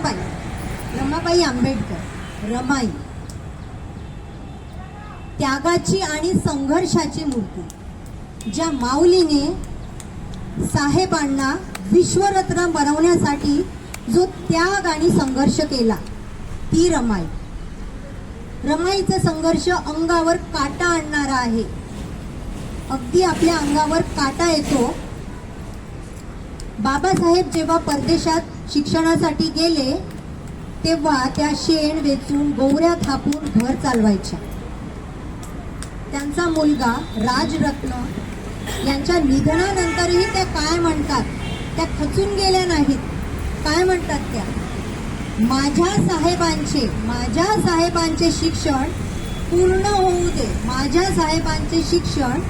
रमाबाई आंबेडकर, रमाई, त्यागाची आणि संघर्षाची मूर्ती, ज्या माऊलीने साहेबांना विश्वरत्न बनवण्यासाठी जो त्याग आणि संघर्ष केला, ती रमाई. रमाईचा संघर्ष अंगावर काटा आणणारा आहे. अगदी आपल्या अंगावर काटा येतो. बाबासाहेब जेव्हा परदेशात शिक्षणासाठी गेले तेव्हा त्या शेण वेचून गोवऱ्या थापून घर चालवायच्या. त्यांचा मुलगा राजरत्न यांच्या निधनानंतरही त्या काय म्हणतात, त्या खचून गेल्या नाहीत. काय म्हणतात त्या, माझ्या साहेबांचे शिक्षण पूर्ण होऊ दे, माझ्या साहेबांचे शिक्षण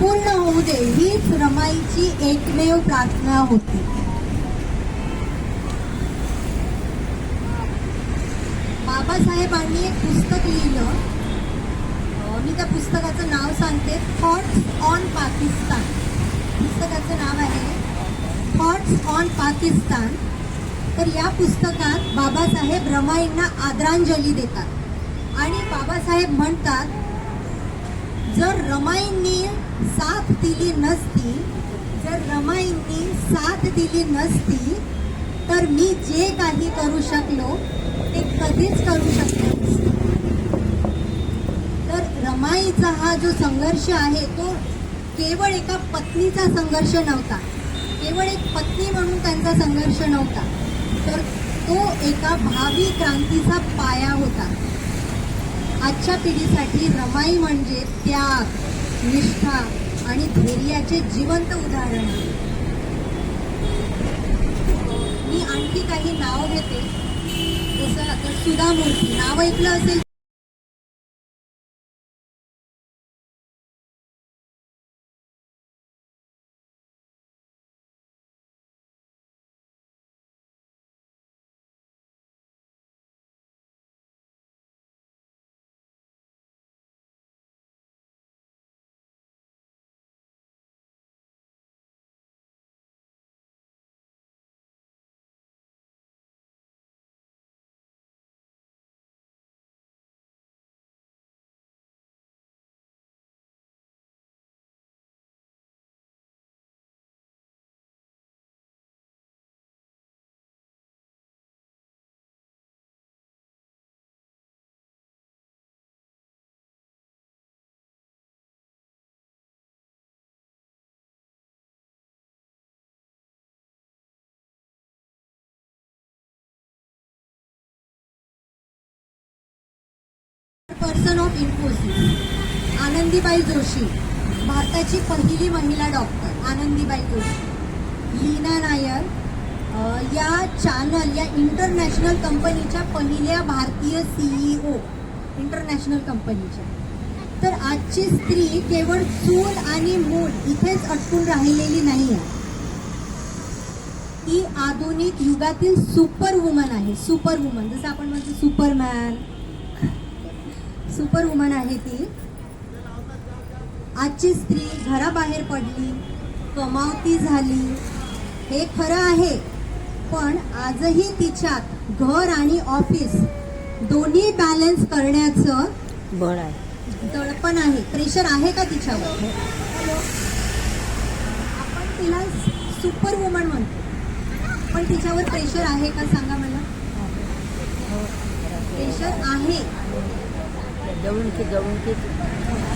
पूर्ण होऊ दे, हीच रमाईची एकमेव प्रार्थना होती. बाबासाहेबांनी एक पुस्तक लिहिलं. मी त्या पुस्तकाचं नाव सांगते, थॉट्स ऑन पाकिस्तान. पुस्तकाचं नाव आहे थॉट्स ऑन पाकिस्तान. तर या पुस्तकात बाबासाहेब रमाईंना आदरांजली देतात आणि बाबासाहेब म्हणतात, जर रमाईंनी साथ दिली नसती तर मी जे काही करू शकलो ते कधीच करू शकलो नसते. तर रमाईचा हा जो संघर्ष आहे तो केवळ एका पत्नीचा संघर्ष नव्हता, केवळ एक पत्नी म्हणून त्यांचा संघर्ष नव्हता, तर तो एका भावी क्रांतीचा पाया होता. आजच्या पिढीसाठी रमाई म्हणजे त्याग, निष्ठा आणि धैर्याचे जिवंत उदाहरण आहे. मी आणखी काही नाव घेते, जसं आता सुधा मूर्ती नाव ऐकलं असेल. पर्सन ऑफ इन्फोसिस आनंदीबाई जोशी, भारताची पहिली महिला डॉक्टर आनंदीबाई जोशी. लीना नायर या चॅनल या इंटरनॅशनल कंपनीच्या पहिल्या भारतीय CEO इंटरनॅशनल कंपनीच्या. तर आजची स्त्री केवळ चूल आणि मूल इथेच अटकून राहिलेली नाही आहे, ती आधुनिक युगातील सुपर वुमन आहे. सुपर वुमन, जसं आपण म्हणतो सुपरमॅन, सुपर वुमन आहे ती. आजची स्त्री घराबाहेर पडली, कमावती झाली, हे खरं आहे, पण आजही तिच्यात घर आणि ऑफिस दोन्ही बॅलन्स करण्याचं बळ आहे, दडपण आहे, प्रेशर आहे का तिच्यावर. आपण तिला सुपर वुमन म्हणतो, पण तिच्यावर प्रेशर आहे का सांगा मला. प्रेशर आहे.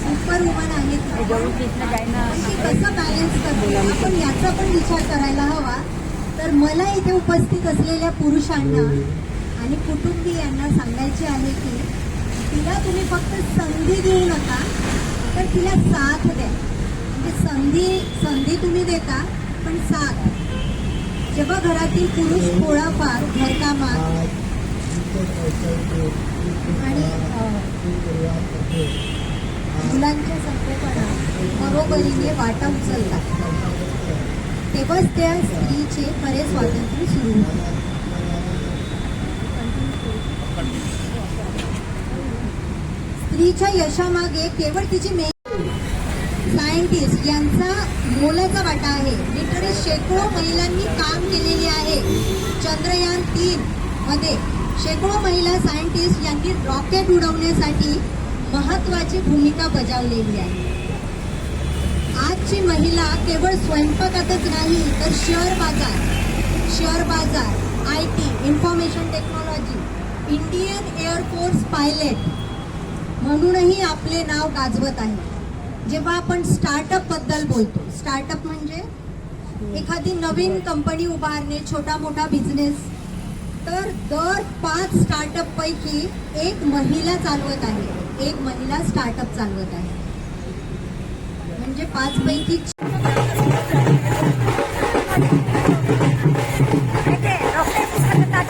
सुपर वुमन आहे, कसं बॅलन्स करतो आपण याचा पण विचार करायला हवा. तर मला इथे उपस्थित असलेल्या पुरुषांना आणि कुटुंबीयांना सांगायचे आहे की तिला तुम्ही फक्त संधी देऊ नका, तर तिला साथ द्या. म्हणजे संधी तुम्ही देता, पण साथ. जेव्हा घरातील पुरुष थोडाफार घरकामात आणि मुलांच्या संगोपनात बरोबरीने वाटा उचलतात, तेव्हाच त्या स्त्रीचे खरे स्वातंत्र्य सुरू होते. स्त्रीच्या यशामागे केवळ तिची सायंटिस्ट यांचा मोलाचा वाटा आहे. लिटरली शेकडो महिलांनी काम केलेले आहे. चंद्रयान 3 मध्ये शेकडो महिला सायंटिस्ट यांनी रॉकेट उडवण्यासाठी महत्वाची भूमिका बजावलेली आहे. आजची महिला केवळ स्वयंपाकातच नाही तर शेअर बाजार, IT, information technology, Indian air force pilot म्हणूनही आपले नाव गाजवत आहे. जेव्हा आपण स्टार्टअप बद्दल बोलतो, स्टार्टअप म्हणजे एखादी नवीन कंपनी उभारणे, छोटा मोठा बिझनेस, तर दर 5 स्टार्टअप पैकी एक महिला चालवत आहे, एक महिला स्टार्टअप चालवत आहे. म्हणजे 5 पैकी Oke, oke, bisa kita